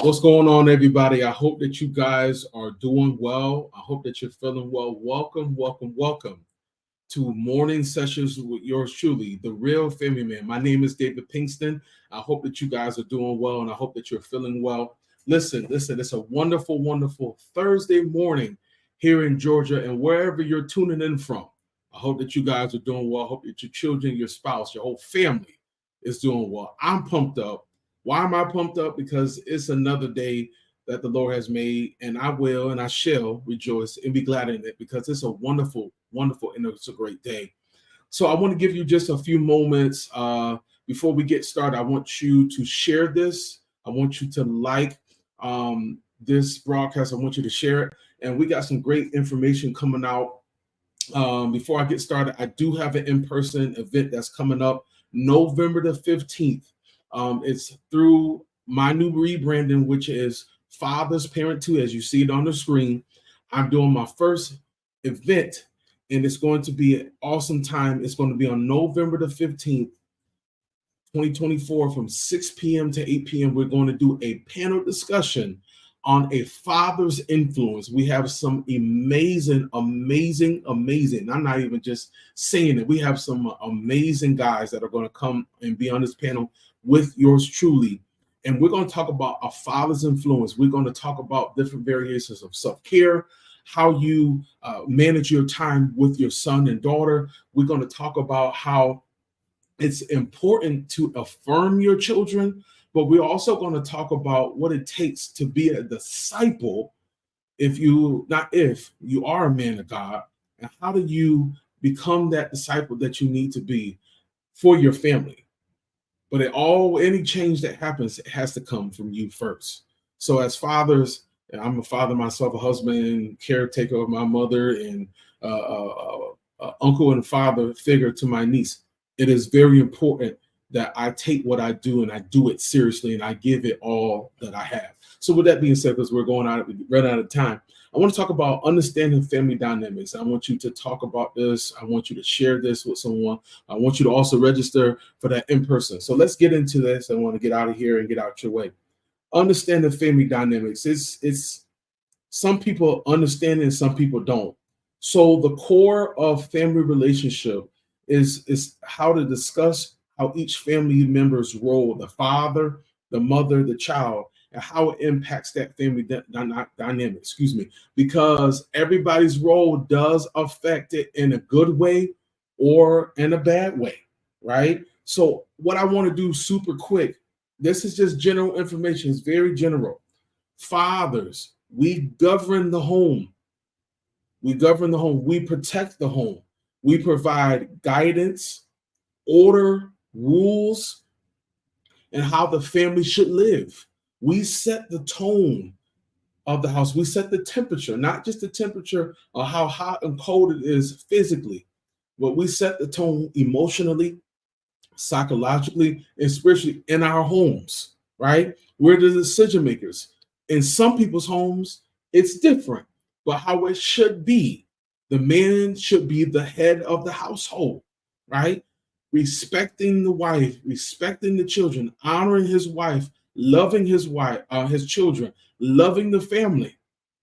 What's going on, everybody? I hope that you guys are doing well. I hope that you're feeling well. Welcome to morning sessions with yours truly, the real family man. My name is David Pinkston. I hope that you guys are doing well, and I hope that you're feeling well. Listen, it's a wonderful Thursday morning here in Georgia and wherever you're tuning in from. I hope that you guys are doing well. I hope that your children, your spouse, your whole family is doing well. I'm pumped up. Why am I pumped up? Because it's another day that the Lord has made, and I will and I shall rejoice and be glad in it because it's a wonderful, and it's a great day. So I want to give you just a few moments before we get started. I want you to share this. I want you to like this broadcast. I want you to share it. And we got some great information coming out. Before I get started, I do have an in-person event that's coming up November the 15th. It's through my new rebranding, which is Father's Parent 2, as you see it on the screen. I'm doing my first event, and it's going to be an awesome time. It's going to be on November the 15th, 2024, from 6 p.m. to 8 p.m. We're going to do a panel discussion on a father's influence. We have some amazing. I'm not even just saying it. We have some amazing guys that are going to come and be on this panel with yours truly. And we're going to talk about a father's influence. We're going to talk about different variations of self-care, how you manage your time with your son and daughter. We're going to talk about how it's important to affirm your children, but we're also going to talk about what it takes to be a disciple if you are a man of God, and how do you become that disciple that you need to be for your family. But any change that happens, it has to come from you first. So as fathers, and I'm a father myself, a husband, caretaker of my mother, and uncle and father figure to my niece, it is very important that I take what I do and I do it seriously and I give it all that I have. So with that being said, because we're running out of time, I want to talk about understanding family dynamics. I want you to talk about this. I want you to share this with someone. I want you to also register for that in person. So let's get into this. I want to get out of here and get out your way. Understanding family dynamics. It's some people understand it and some people don't. So the core of family relationship is how to discuss how each family member's role, the father, the mother, the child, and how it impacts that family dynamic, because everybody's role does affect it in a good way or in a bad way, right? So what I want to do super quick, this is just general information, it's very general. Fathers, we govern the home. We protect the home. We provide guidance, order, rules, and how the family should live. We set the tone of the house. We set the temperature, not just the temperature of how hot and cold it is physically, but we set the tone emotionally, psychologically, and spiritually in our homes, right? We're the decision makers. In some people's homes, it's different, but how it should be. The man should be the head of the household, right? Respecting the wife, respecting the children, honoring his wife, loving his children, loving the family.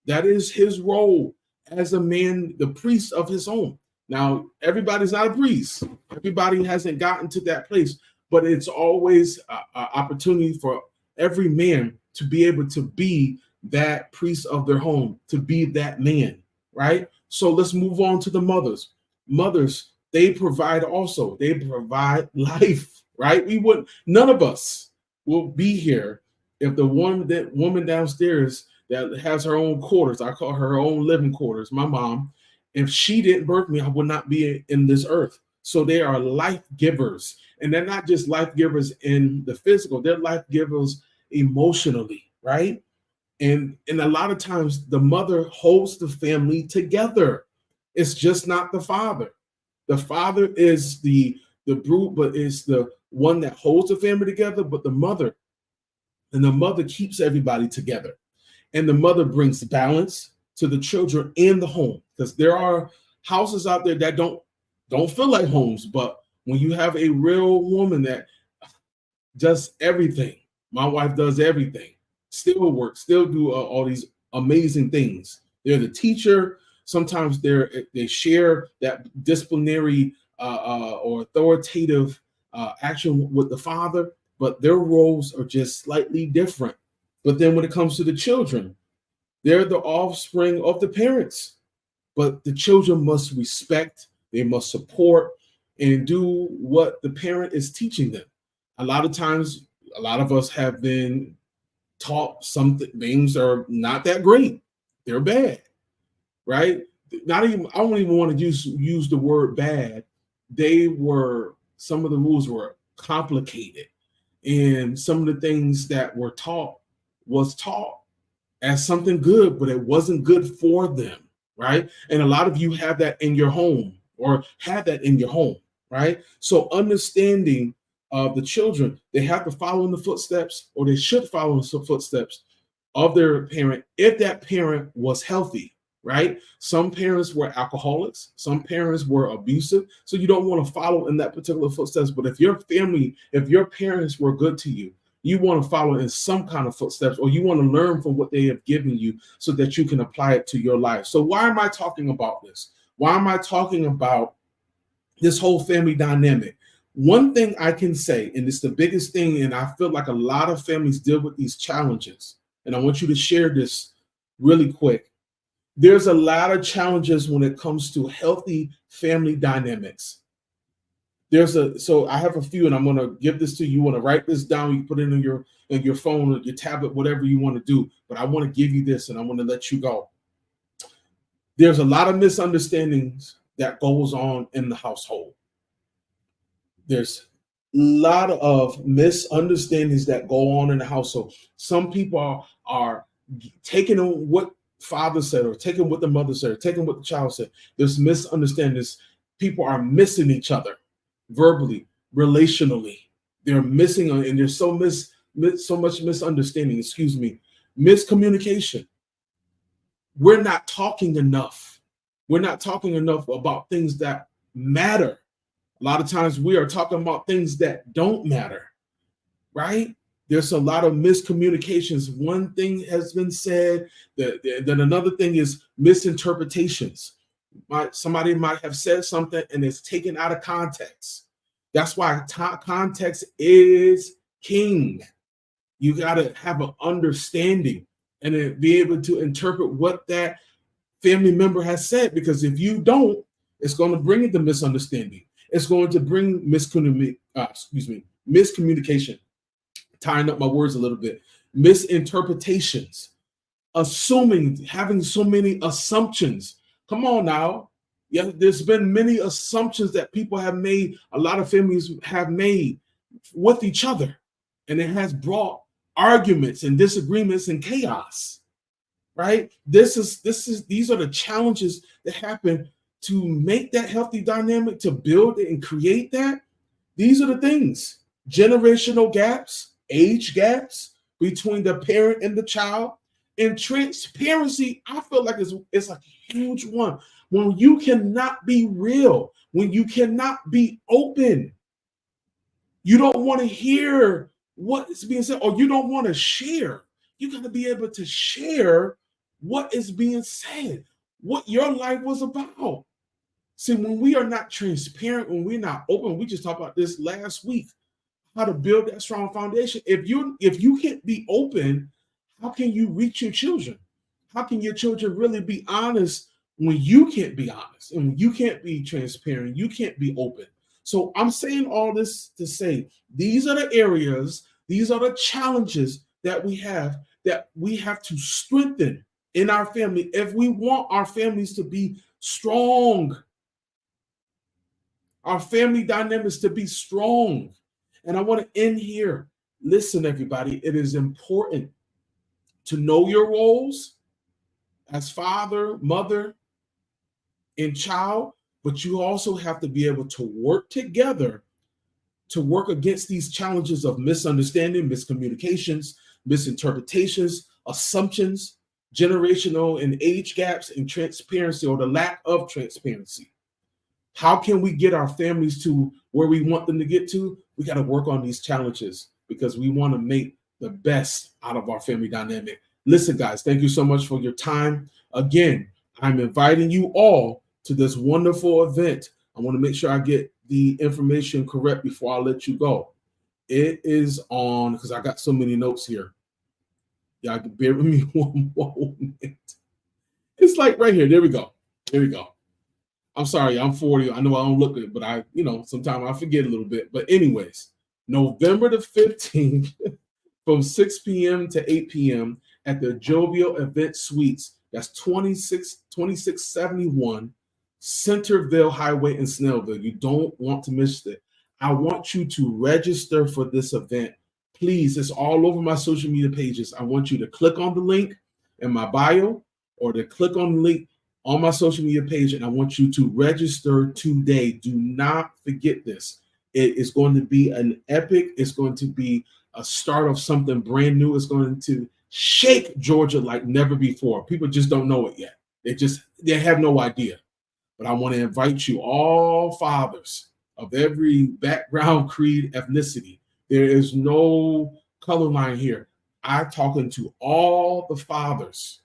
That is his role as a man, the priest of his home. Now, everybody's not a priest. Everybody hasn't gotten to that place, but it's always an opportunity for every man to be able to be that priest of their home, to be that man, right? So let's move on to the mothers. Mothers, they provide life, right? None of us will be here if the woman downstairs that has her own quarters, I call her own living quarters, my mom, if she didn't birth me, I would not be in this earth. So they are life givers. And they're not just life givers in the physical, they're life givers emotionally, right? And a lot of times the mother holds the family together. It's just not the father. The father is the brute, but is the one that holds the family together, but the mother keeps everybody together. And the mother brings balance to the children in the home, because there are houses out there that don't feel like homes, but when you have a real woman that does everything, my wife does everything, still work, still do all these amazing things. They're the teacher. Sometimes they share that disciplinary or authoritative action with the father, but their roles are just slightly different. But then when it comes to the children, they're the offspring of the parents. But the children must respect, they must support, and do what the parent is teaching them. A lot of times, a lot of us have been taught some things are not that great. They're bad, right? Not even, I don't even want to use the word bad. Some of the rules were complicated. And some of the things that were taught was taught as something good, but it wasn't good for them, right? And a lot of you have that in your home or had that in your home, right? So understanding the children, they have to follow in the footsteps, or they should follow in the footsteps of their parent if that parent was healthy, right? Some parents were alcoholics, some parents were abusive, so you don't want to follow in that particular footsteps. But if your parents were good to you, you want to follow in some kind of footsteps, or you want to learn from what they have given you so that you can apply it to your life. So why am I talking about this? Why am I talking about this whole family dynamic? One thing I can say, and it's the biggest thing, and I feel like a lot of families deal with these challenges, and I want you to share this really quick. There's a lot of challenges when it comes to healthy family dynamics. So I have a few, and I'm going to give this to you. You want to write this down, you put it in your phone or your tablet, whatever you want to do. But I want to give you this, and I want to let you go. There's a lot of misunderstandings that goes on in the household. There's a lot of misunderstandings that go on in the household. Some people are taking on what father said, or taking what the mother said, or taking what the child said. There's misunderstandings. People are missing each other verbally, relationally. They're missing, and there's so much misunderstanding, miscommunication. We're not talking enough. We're not talking enough about things that matter. A lot of times we are talking about things that don't matter, right? There's a lot of miscommunications. One thing has been said, then another thing is misinterpretations. Somebody might have said something and it's taken out of context. That's why context is king. You got to have an understanding and then be able to interpret what that family member has said, because if you don't, it's going to bring the misunderstanding. It's going to bring miscommunication. Tying up my words a little bit. Misinterpretations. Having so many assumptions. Come on now. Yeah, there's been many assumptions that people have made, a lot of families have made with each other. And it has brought arguments and disagreements and chaos. Right? These are the challenges that happen to make that healthy dynamic, to build it and create that. These are the things. Generational gaps, age gaps between the parent and the child. And transparency, I feel like it's a huge one. When you cannot be real, when you cannot be open, you don't want to hear what is being said, or you don't want to share. You got to be able to share what is being said, what your life was about. See, when we are not transparent, when we're not open, we just talked about this last week, how to build that strong foundation. If you can't be open, how can you reach your children? How can your children really be honest when you can't be honest, and when you can't be transparent, you can't be open? So I'm saying all this to say, these are the areas, these are the challenges that we have to strengthen in our family if we want our families to be strong, our family dynamics to be strong. And I want to end here. Listen, everybody, it is important to know your roles as father, mother, and child, but you also have to be able to work together to work against these challenges of misunderstanding, miscommunications, misinterpretations, assumptions, generational and age gaps, and transparency, or the lack of transparency. How can we get our families to where we want them to get to? We got to work on these challenges, because we want to make the best out of our family dynamic. Listen, guys, thank you so much for your time. Again, I'm inviting you all to this wonderful event. I want to make sure I get the information correct before I let you go. It is on, because I got so many notes here. Y'all can bear with me one moment. It's like right here. There we go. There we go. I'm sorry, I'm 40. I know I don't look good, but sometimes I forget a little bit. But anyways, November the 15th from 6 p.m. to 8 p.m. at the Jovial Event Suites. That's 2671 Centerville Highway in Snellville. You don't want to miss it. I want you to register for this event. Please, it's all over my social media pages. I want you to click on the link in my bio or to click on the link on my social media page, and I want you to register today. Do not forget this. It is going to be an epic. It's going to be a start of something brand new. It's going to shake Georgia like never before. People just don't know it yet. They have no idea. But I want to invite you, all fathers of every background, creed, ethnicity. There is no color line here. I'm talking to all the fathers.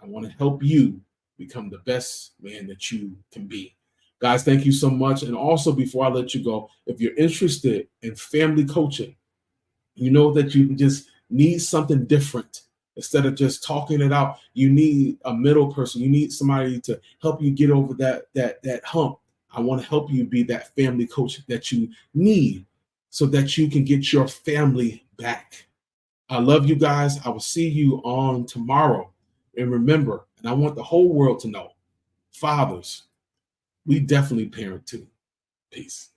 I want to help you become the best man that you can be. Guys, thank you so much. And also, before I let you go, if you're interested in family coaching, you know that you just need something different. Instead of just talking it out, you need a middle person. You need somebody to help you get over that hump. I want to help you be that family coach that you need so that you can get your family back. I love you guys. I will see you on tomorrow. And remember, and I want the whole world to know, fathers, we definitely parent too. Peace.